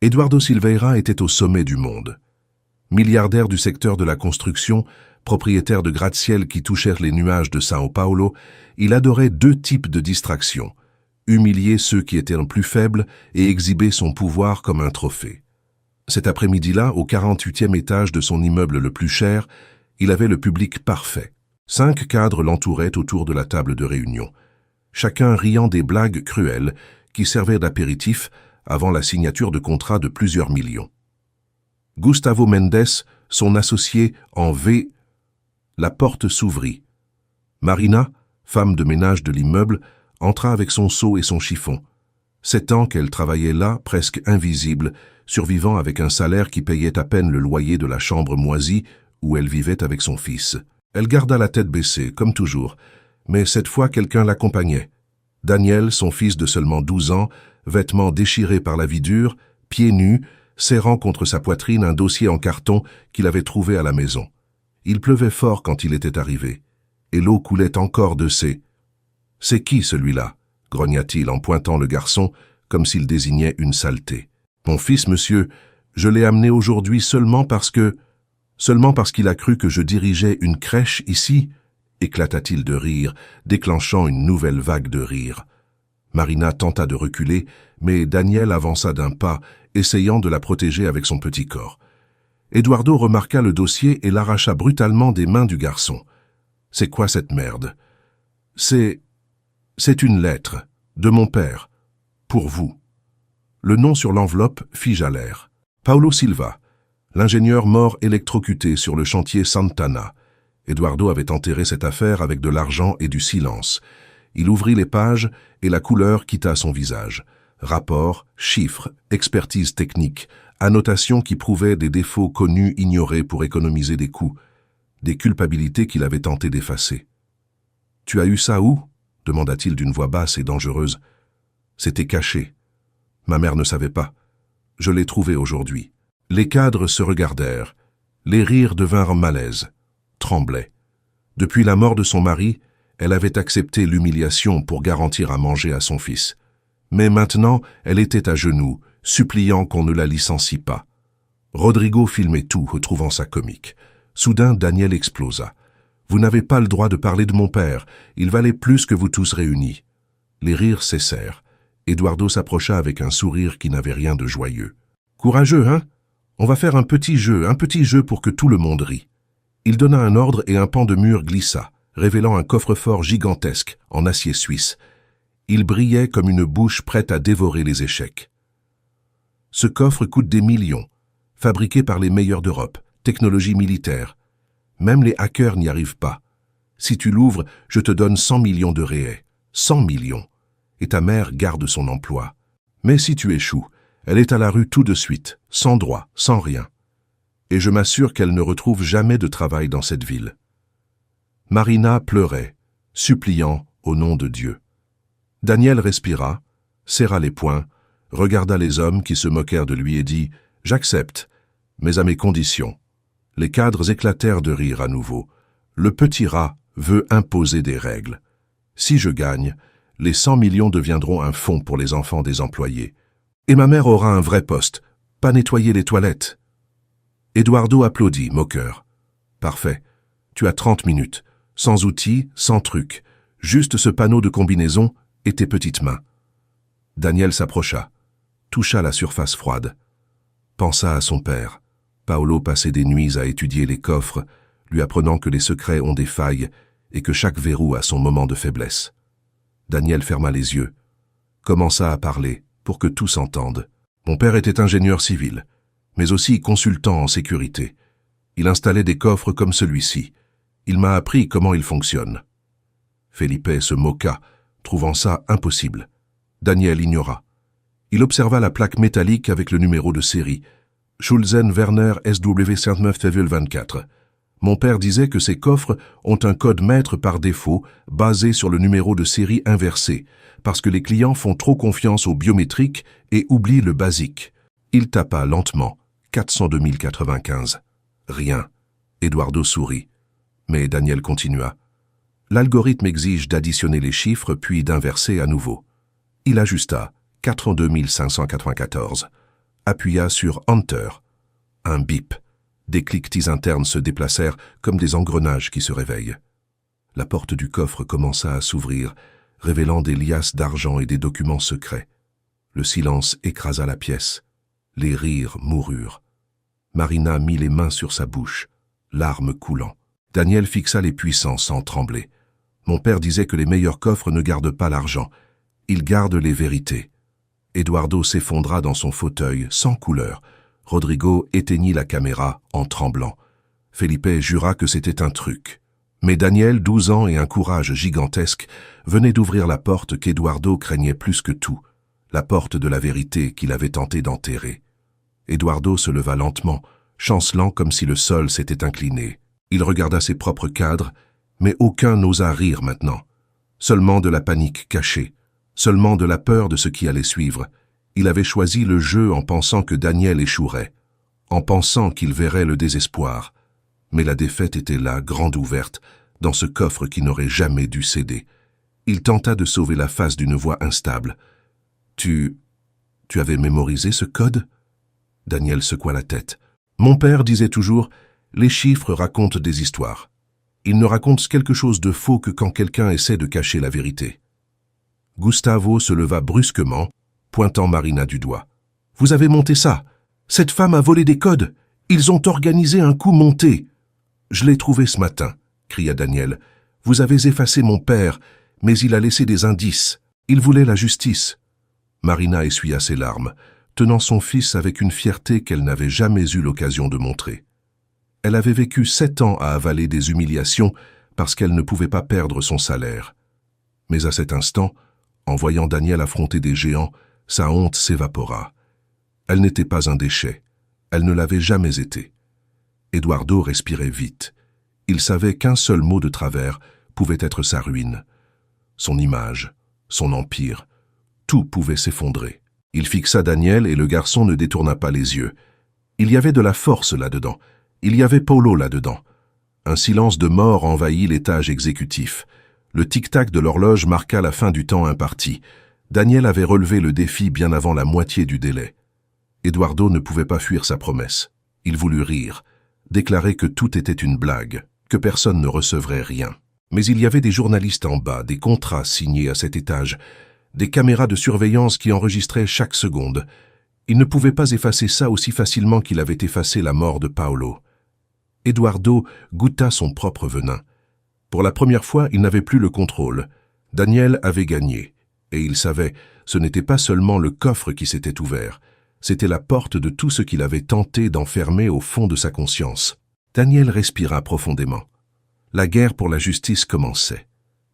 Eduardo Silveira était au sommet du monde. Milliardaire du secteur de la construction, propriétaire de gratte-ciel qui touchèrent les nuages de São Paulo, il adorait deux types de distractions: humilier ceux qui étaient plus faibles et exhiber son pouvoir comme un trophée. Cet après-midi-là, au 48e étage de son immeuble le plus cher, il avait le public parfait. 5 cadres l'entouraient autour de la table de réunion, chacun riant des blagues cruelles qui servaient d'apéritif avant la signature de contrats de plusieurs millions. Gustavo Mendes, son associé en V, la porte s'ouvrit. Marina, femme de ménage de l'immeuble, entra avec son seau et son chiffon. 7 ans qu'elle travaillait là, presque invisible, survivant avec un salaire qui payait à peine le loyer de la chambre moisie où elle vivait avec son fils. Elle garda la tête baissée, comme toujours, mais cette fois quelqu'un l'accompagnait. Daniel, son fils de seulement 12 ans, vêtements déchirés par la vie dure, pieds nus, serrant contre sa poitrine un dossier en carton qu'il avait trouvé à la maison. Il pleuvait fort quand il était arrivé, et l'eau coulait encore de ses... « C'est qui celui-là » grogna-t-il en pointant le garçon comme s'il désignait une saleté. « Mon fils, monsieur, je l'ai amené aujourd'hui seulement parce qu'il a cru que je dirigeais une crèche ici » éclata-t-il de rire, déclenchant une nouvelle vague de rire. Marina tenta de reculer, mais Daniel avança d'un pas, essayant de la protéger avec son petit corps. Eduardo remarqua le dossier et l'arracha brutalement des mains du garçon. « C'est quoi cette merde ?»« C'est une lettre, de mon père, pour vous. » Le nom sur l'enveloppe figea l'air. Paulo Silva, l'ingénieur mort électrocuté sur le chantier Santana. Eduardo avait enterré cette affaire avec de l'argent et du silence. Il ouvrit les pages et la couleur quitta son visage. Rapports, chiffres, expertise technique, annotations qui prouvaient des défauts connus ignorés pour économiser des coûts, des culpabilités qu'il avait tenté d'effacer. « Tu as eu ça où ?» demanda-t-il d'une voix basse et dangereuse. « C'était caché. Ma mère ne savait pas. Je l'ai trouvé aujourd'hui. » Les cadres se regardèrent. Les rires devinrent malaises. Tremblait. Depuis la mort de son mari, elle avait accepté l'humiliation pour garantir à manger à son fils. Mais maintenant, elle était à genoux, suppliant qu'on ne la licencie pas. Rodrigo filmait tout, retrouvant ça comique. Soudain, Daniel explosa. « Vous n'avez pas le droit de parler de mon père. Il valait plus que vous tous réunis. » Les rires cessèrent. Eduardo s'approcha avec un sourire qui n'avait rien de joyeux. « Courageux, hein? On va faire un petit jeu pour que tout le monde rie. » Il donna un ordre et un pan de mur glissa, révélant un coffre-fort gigantesque en acier suisse. Il brillait comme une bouche prête à dévorer les échecs. Ce coffre coûte des millions, fabriqué par les meilleurs d'Europe, technologie militaire. Même les hackers n'y arrivent pas. Si tu l'ouvres, je te donne 100 millions de réais. 100 millions. Et ta mère garde son emploi. Mais si tu échoues, elle est à la rue tout de suite, sans droit, sans rien. Et je m'assure qu'elle ne retrouve jamais de travail dans cette ville. Marina pleurait, suppliant au nom de Dieu. Daniel respira, serra les poings, regarda les hommes qui se moquèrent de lui et dit « J'accepte, mais à mes conditions. » Les cadres éclatèrent de rire à nouveau. Le petit rat veut imposer des règles. Si je gagne, les 100 millions deviendront un fonds pour les enfants des employés. Et ma mère aura un vrai poste, pas nettoyer les toilettes. Eduardo applaudit, moqueur. Parfait. Tu as 30 minutes, sans outils, sans trucs, juste ce panneau de combinaison et tes petites mains. Daniel s'approcha, toucha la surface froide. Pensa à son père. Paulo passait des nuits à étudier les coffres, lui apprenant que les secrets ont des failles et que chaque verrou a son moment de faiblesse. Daniel ferma les yeux, commença à parler pour que tous entendent. Mon père était ingénieur civil, mais aussi consultant en sécurité. Il installait des coffres comme celui-ci. Il m'a appris comment ils fonctionnent. Felipe se moqua, trouvant ça impossible. Daniel ignora. Il observa la plaque métallique avec le numéro de série. Schulzen Werner SW5924. Mon père disait que ces coffres ont un code maître par défaut basé sur le numéro de série inversé, parce que les clients font trop confiance au biométrique et oublient le basique. Il tapa lentement. 402 095. Rien. Eduardo sourit. Mais Daniel continua. L'algorithme exige d'additionner les chiffres puis d'inverser à nouveau. Il ajusta. 402 594. appuya sur « Enter ». Un bip. Des cliquetis internes se déplacèrent comme des engrenages qui se réveillent. La porte du coffre commença à s'ouvrir, révélant des liasses d'argent et des documents secrets. Le silence écrasa la pièce. Les rires moururent. Marina mit les mains sur sa bouche, larmes coulant. Daniel fixa les puissants sans trembler. Mon père disait que les meilleurs coffres ne gardent pas l'argent, ils gardent les vérités. Eduardo s'effondra dans son fauteuil, sans couleur. Rodrigo éteignit la caméra en tremblant. Felipe jura que c'était un truc. Mais Daniel, 12 ans et un courage gigantesque, venait d'ouvrir la porte qu'Eduardo craignait plus que tout, la porte de la vérité qu'il avait tenté d'enterrer. Eduardo se leva lentement, chancelant comme si le sol s'était incliné. Il regarda ses propres cadres, mais aucun n'osa rire maintenant. Seulement de la panique cachée, seulement de la peur de ce qui allait suivre. Il avait choisi le jeu en pensant que Daniel échouerait, en pensant qu'il verrait le désespoir. Mais la défaite était là, grande ouverte, dans ce coffre qui n'aurait jamais dû céder. Il tenta de sauver la face d'une voix instable. « Tu avais mémorisé ce code ?» Daniel secoua la tête. Mon père disait toujours « Les chiffres racontent des histoires. Ils ne racontent quelque chose de faux que quand quelqu'un essaie de cacher la vérité. » Gustavo se leva brusquement, pointant Marina du doigt. « Vous avez monté ça. Cette femme a volé des codes. Ils ont organisé un coup monté. »« Je l'ai trouvé ce matin, » cria Daniel. « Vous avez effacé mon père, mais il a laissé des indices. Il voulait la justice. » Marina essuya ses larmes, tenant son fils avec une fierté qu'elle n'avait jamais eu l'occasion de montrer. Elle avait vécu 7 ans à avaler des humiliations parce qu'elle ne pouvait pas perdre son salaire. Mais à cet instant, en voyant Daniel affronter des géants, sa honte s'évapora. Elle n'était pas un déchet. Elle ne l'avait jamais été. Eduardo respirait vite. Il savait qu'un seul mot de travers pouvait être sa ruine. Son image, son empire, tout pouvait s'effondrer. Il fixa Daniel et le garçon ne détourna pas les yeux. Il y avait de la force là-dedans. Il y avait Paulo là-dedans. Un silence de mort envahit l'étage exécutif. Le tic-tac de l'horloge marqua la fin du temps imparti. Daniel avait relevé le défi bien avant la moitié du délai. Eduardo ne pouvait pas fuir sa promesse. Il voulut rire, déclarer que tout était une blague, que personne ne recevrait rien. Mais il y avait des journalistes en bas, des contrats signés à cet étage, des caméras de surveillance qui enregistraient chaque seconde. Il ne pouvait pas effacer ça aussi facilement qu'il avait effacé la mort de Paulo. Eduardo goûta son propre venin. Pour la première fois, il n'avait plus le contrôle. Daniel avait gagné. Et il savait, ce n'était pas seulement le coffre qui s'était ouvert, c'était la porte de tout ce qu'il avait tenté d'enfermer au fond de sa conscience. Daniel respira profondément. La guerre pour la justice commençait.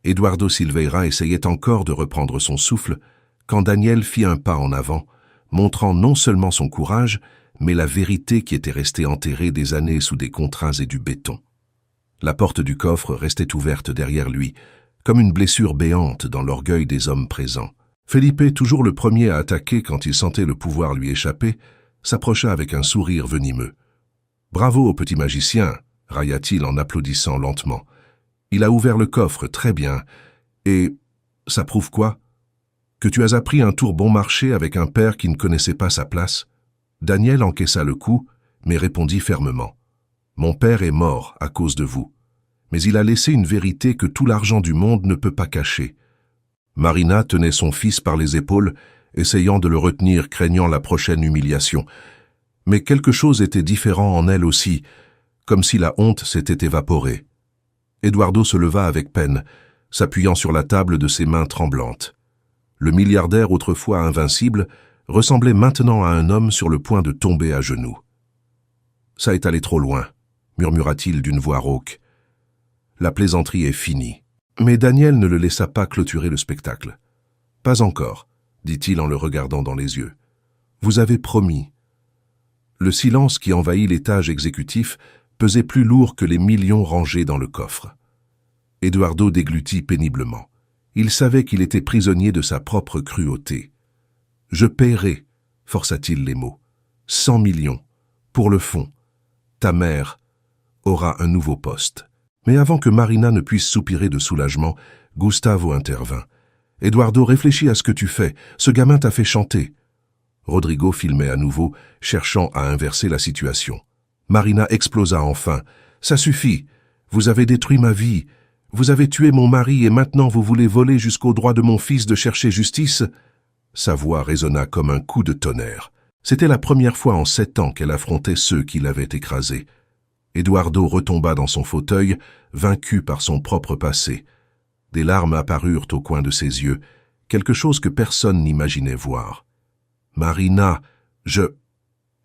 Eduardo Silveira essayait encore de reprendre son souffle quand Daniel fit un pas en avant, montrant non seulement son courage, mais la vérité qui était restée enterrée des années sous des contrats et du béton. La porte du coffre restait ouverte derrière lui, comme une blessure béante dans l'orgueil des hommes présents. Felipe, toujours le premier à attaquer quand il sentait le pouvoir lui échapper, s'approcha avec un sourire venimeux. « Bravo au petit magicien !» railla-t-il en applaudissant lentement. « Il a ouvert le coffre, très bien. Et ça prouve quoi? Que tu as appris un tour bon marché avec un père qui ne connaissait pas sa place ?» Daniel encaissa le coup, mais répondit fermement. « Mon père est mort à cause de vous. Mais il a laissé une vérité que tout l'argent du monde ne peut pas cacher. » Marina tenait son fils par les épaules, essayant de le retenir, craignant la prochaine humiliation. Mais quelque chose était différent en elle aussi, comme si la honte s'était évaporée. Eduardo se leva avec peine, s'appuyant sur la table de ses mains tremblantes. Le milliardaire autrefois invincible ressemblait maintenant à un homme sur le point de tomber à genoux. « Ça est allé trop loin », murmura-t-il d'une voix rauque. « La plaisanterie est finie. » Mais Daniel ne le laissa pas clôturer le spectacle. « Pas encore, » dit-il en le regardant dans les yeux. « Vous avez promis. » Le silence qui envahit l'étage exécutif pesait plus lourd que les millions rangés dans le coffre. Eduardo déglutit péniblement. Il savait qu'il était prisonnier de sa propre cruauté. « Je paierai, » força-t-il les mots. « 100 millions. Pour le fond. Ta mère aura un nouveau poste. » Mais avant que Marina ne puisse soupirer de soulagement, Gustavo intervint. « Eduardo, réfléchis à ce que tu fais. Ce gamin t'a fait chanter. » Rodrigo filmait à nouveau, cherchant à inverser la situation. Marina explosa enfin. « Ça suffit. Vous avez détruit ma vie. Vous avez tué mon mari et maintenant vous voulez voler jusqu'au droit de mon fils de chercher justice ?» Sa voix résonna comme un coup de tonnerre. C'était la première fois en 7 ans qu'elle affrontait ceux qui l'avaient écrasée. Eduardo retomba dans son fauteuil, vaincu par son propre passé. Des larmes apparurent au coin de ses yeux, quelque chose que personne n'imaginait voir. « Marina,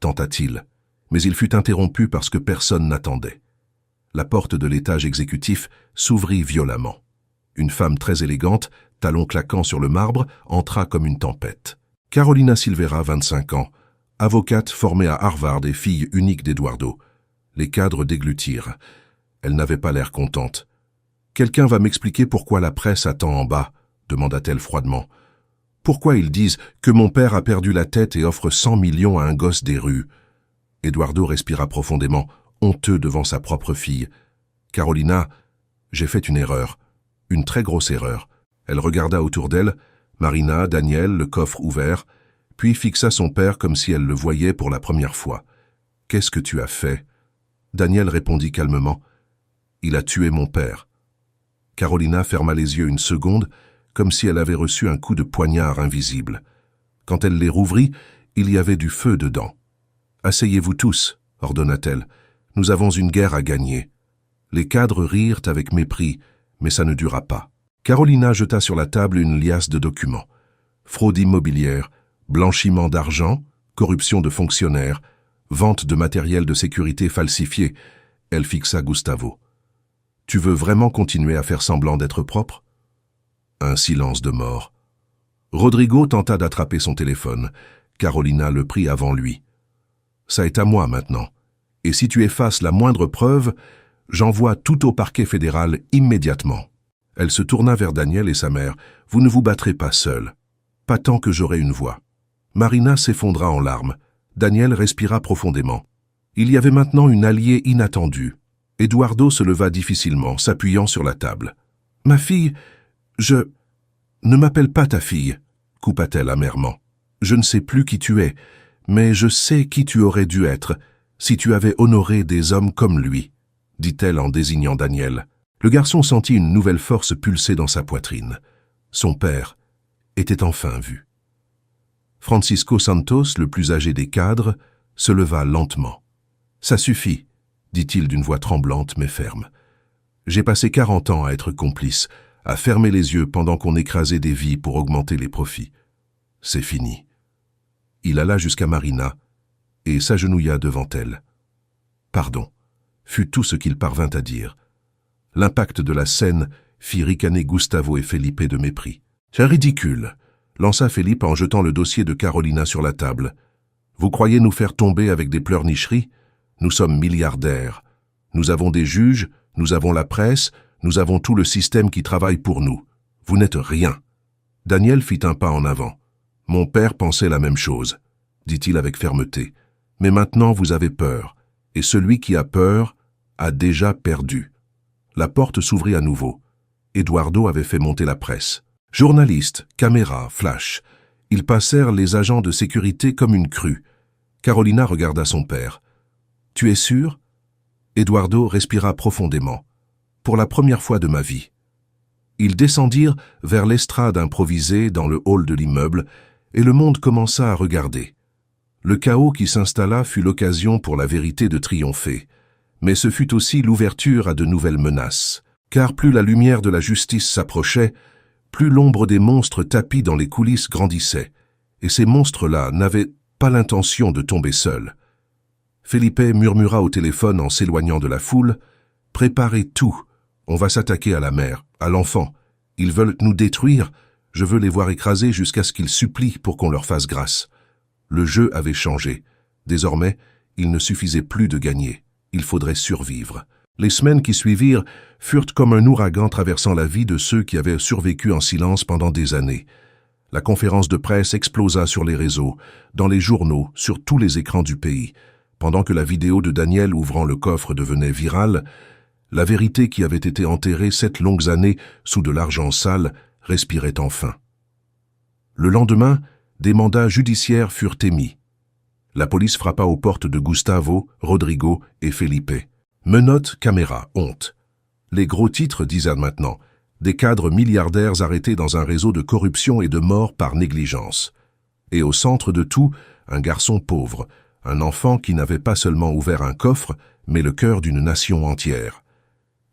tenta-t-il, mais il fut interrompu parce que personne n'attendait. La porte de l'étage exécutif s'ouvrit violemment. Une femme très élégante, talons claquants sur le marbre, entra comme une tempête. Carolina Silveira, 25 ans, avocate formée à Harvard et fille unique d'Eduardo. Les cadres déglutirent. Elle n'avait pas l'air contente. « Quelqu'un va m'expliquer pourquoi la presse attend en bas ?» demanda-t-elle froidement. « Pourquoi ils disent que mon père a perdu la tête et offre 100 millions à un gosse des rues ?» Eduardo respira profondément, honteux devant sa propre fille. « Carolina, j'ai fait une erreur, une très grosse erreur. » Elle regarda autour d'elle, Marina, Daniel, le coffre ouvert, puis fixa son père comme si elle le voyait pour la première fois. « Qu'est-ce que tu as fait ?» Daniel répondit calmement. « Il a tué mon père. » Carolina ferma les yeux une seconde, comme si elle avait reçu un coup de poignard invisible. Quand elle les rouvrit, il y avait du feu dedans. « Asseyez-vous tous, » ordonna-t-elle. « Nous avons une guerre à gagner. » Les cadres rirent avec mépris, mais ça ne dura pas. Carolina jeta sur la table une liasse de documents. Fraude immobilière, blanchiment d'argent, corruption de fonctionnaires, vente de matériel de sécurité falsifié. Elle fixa Gustavo. « Tu veux vraiment continuer à faire semblant d'être propre ?» Un silence de mort. Rodrigo tenta d'attraper son téléphone. Carolina le prit avant lui. « Ça est à moi maintenant. Et si tu effaces la moindre preuve, j'envoie tout au parquet fédéral immédiatement. » Elle se tourna vers Daniel et sa mère. « Vous ne vous battrez pas seul. Pas tant que j'aurai une voix. » Marina s'effondra en larmes. Daniel respira profondément. Il y avait maintenant une alliée inattendue. Eduardo se leva difficilement, s'appuyant sur la table. « Ma fille, Ne m'appelle pas ta fille, » coupa-t-elle amèrement. « Je ne sais plus qui tu es, mais je sais qui tu aurais dû être si tu avais honoré des hommes comme lui, » dit-elle en désignant Daniel. Le garçon sentit une nouvelle force pulser dans sa poitrine. Son père était enfin vu. Francisco Santos, le plus âgé des cadres, se leva lentement. « Ça suffit, » dit-il d'une voix tremblante mais ferme. « J'ai passé 40 ans à être complice, à fermer les yeux pendant qu'on écrasait des vies pour augmenter les profits. C'est fini. » Il alla jusqu'à Marina et s'agenouilla devant elle. « Pardon » fut tout ce qu'il parvint à dire. L'impact de la scène fit ricaner Gustavo et Felipe de mépris. « C'est ridicule » lança Felipe en jetant le dossier de Carolina sur la table. « Vous croyez nous faire tomber avec des pleurnicheries? Nous sommes milliardaires. Nous avons des juges, nous avons la presse, nous avons tout le système qui travaille pour nous. Vous n'êtes rien. » Daniel fit un pas en avant. « Mon père pensait la même chose, » dit-il avec fermeté. « Mais maintenant vous avez peur, et celui qui a peur a déjà perdu. » La porte s'ouvrit à nouveau. Eduardo avait fait monter la presse. Journalistes, caméras, flash. Ils passèrent les agents de sécurité comme une crue. Carolina regarda son père. « Tu es sûr ?» Eduardo respira profondément. « Pour la première fois de ma vie. » Ils descendirent vers l'estrade improvisée dans le hall de l'immeuble et le monde commença à regarder. Le chaos qui s'installa fut l'occasion pour la vérité de triompher. Mais ce fut aussi l'ouverture à de nouvelles menaces. Car plus la lumière de la justice s'approchait, plus l'ombre des monstres tapis dans les coulisses grandissait. Et ces monstres-là n'avaient pas l'intention de tomber seuls. Felipe murmura au téléphone en s'éloignant de la foule. « Préparez tout. On va s'attaquer à la mère, à l'enfant. Ils veulent nous détruire. Je veux les voir écrasés jusqu'à ce qu'ils supplient pour qu'on leur fasse grâce. » Le jeu avait changé. Désormais, il ne suffisait plus de gagner. Il faudrait survivre. Les semaines qui suivirent furent comme un ouragan traversant la vie de ceux qui avaient survécu en silence pendant des années. La conférence de presse explosa sur les réseaux, dans les journaux, sur tous les écrans du pays. Pendant que la vidéo de Daniel ouvrant le coffre devenait virale, la vérité qui avait été enterrée 7 longues années sous de l'argent sale respirait enfin. Le lendemain, des mandats judiciaires furent émis. La police frappa aux portes de Gustavo, Rodrigo et Felipe. Menottes, caméras, honte. Les gros titres disaient maintenant des cadres milliardaires arrêtés dans un réseau de corruption et de mort par négligence. Et au centre de tout, un garçon pauvre, un enfant qui n'avait pas seulement ouvert un coffre, mais le cœur d'une nation entière.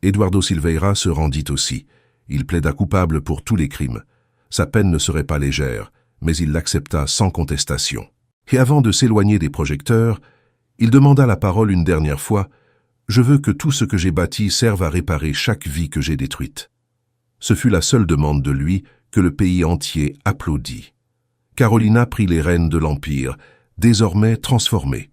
Eduardo Silveira se rendit aussi. Il plaida coupable pour tous les crimes. Sa peine ne serait pas légère, mais il l'accepta sans contestation. Et avant de s'éloigner des projecteurs, il demanda la parole une dernière fois. « Je veux que tout ce que j'ai bâti serve à réparer chaque vie que j'ai détruite. » Ce fut la seule demande de lui que le pays entier applaudit. Carolina prit les rênes de l'Empire, désormais transformée.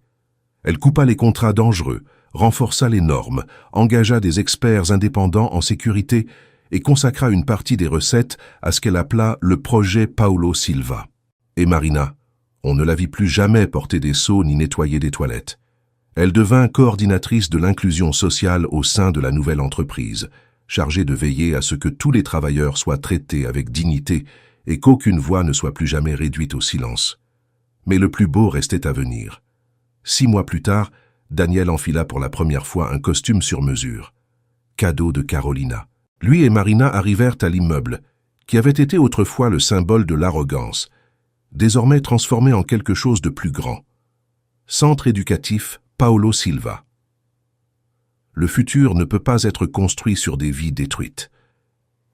Elle coupa les contrats dangereux, renforça les normes, engagea des experts indépendants en sécurité et consacra une partie des recettes à ce qu'elle appela le projet Paulo Silva. Et Marina, on ne la vit plus jamais porter des seaux ni nettoyer des toilettes. Elle devint coordinatrice de l'inclusion sociale au sein de la nouvelle entreprise, chargée de veiller à ce que tous les travailleurs soient traités avec dignité et qu'aucune voix ne soit plus jamais réduite au silence. Mais le plus beau restait à venir. 6 mois plus tard, Daniel enfila pour la première fois un costume sur mesure. Cadeau de Carolina. Lui et Marina arrivèrent à l'immeuble, qui avait été autrefois le symbole de l'arrogance, désormais transformé en quelque chose de plus grand. Centre éducatif Paulo Silva. Le futur ne peut pas être construit sur des vies détruites.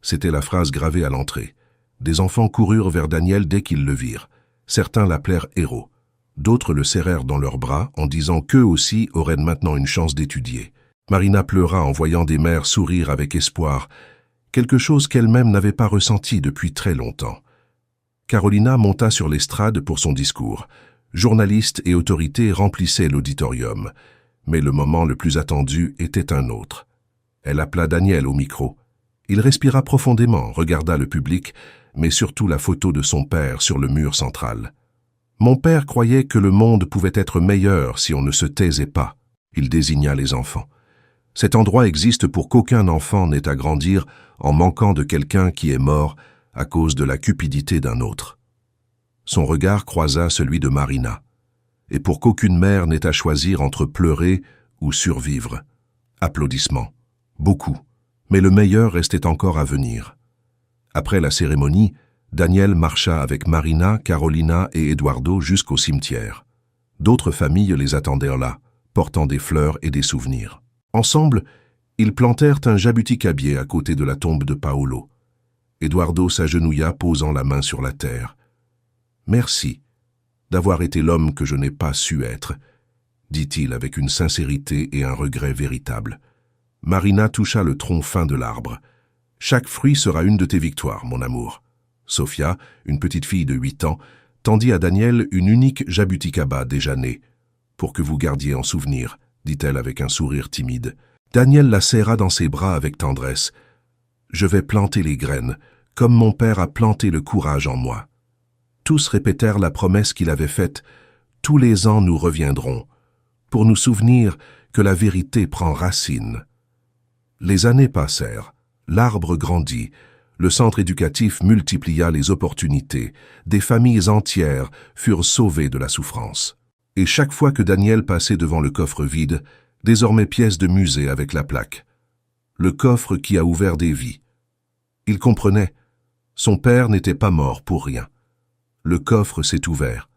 C'était la phrase gravée à l'entrée. Des enfants coururent vers Daniel dès qu'ils le virent. Certains l'appelèrent héros. D'autres le serrèrent dans leurs bras en disant qu'eux aussi auraient maintenant une chance d'étudier. Marina pleura en voyant des mères sourire avec espoir, quelque chose qu'elle-même n'avait pas ressenti depuis très longtemps. Carolina monta sur l'estrade pour son discours. Journalistes et autorités remplissaient l'auditorium. Mais le moment le plus attendu était un autre. Elle appela Daniel au micro. Il respira profondément, regarda le public, mais surtout la photo de son père sur le mur central. Mon père croyait que le monde pouvait être meilleur si on ne se taisait pas. Il désigna les enfants. Cet endroit existe pour qu'aucun enfant n'ait à grandir en manquant de quelqu'un qui est mort à cause de la cupidité d'un autre. Son regard croisa celui de Marina. Et pour qu'aucune mère n'ait à choisir entre pleurer ou survivre. Applaudissements. Beaucoup. Mais le meilleur restait encore à venir. Après la cérémonie, Daniel marcha avec Marina, Carolina et Eduardo jusqu'au cimetière. D'autres familles les attendirent là, portant des fleurs et des souvenirs. Ensemble, ils plantèrent un jabuticabier à côté de la tombe de Paulo. Eduardo s'agenouilla, posant la main sur la terre. « Merci d'avoir été l'homme que je n'ai pas su être, » dit-il avec une sincérité et un regret véritable. Marina toucha le tronc fin de l'arbre. « Chaque fruit sera une de tes victoires, mon amour. » Sofia, une petite fille de 8 ans, tendit à Daniel une unique jabuticaba déjà née. « Pour que vous gardiez en souvenir, » dit-elle avec un sourire timide. Daniel la serra dans ses bras avec tendresse. « Je vais planter les graines, comme mon père a planté le courage en moi. » Tous répétèrent la promesse qu'il avait faite. « Tous les ans nous reviendrons, pour nous souvenir que la vérité prend racine. » Les années passèrent, l'arbre grandit, le centre éducatif multiplia les opportunités, des familles entières furent sauvées de la souffrance. Et chaque fois que Daniel passait devant le coffre vide, désormais pièce de musée avec la plaque. Le coffre qui a ouvert des vies. Il comprenait, son père n'était pas mort pour rien. Le coffre s'est ouvert,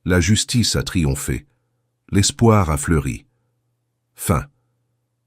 la justice a triomphé, l'espoir a fleuri. Fin.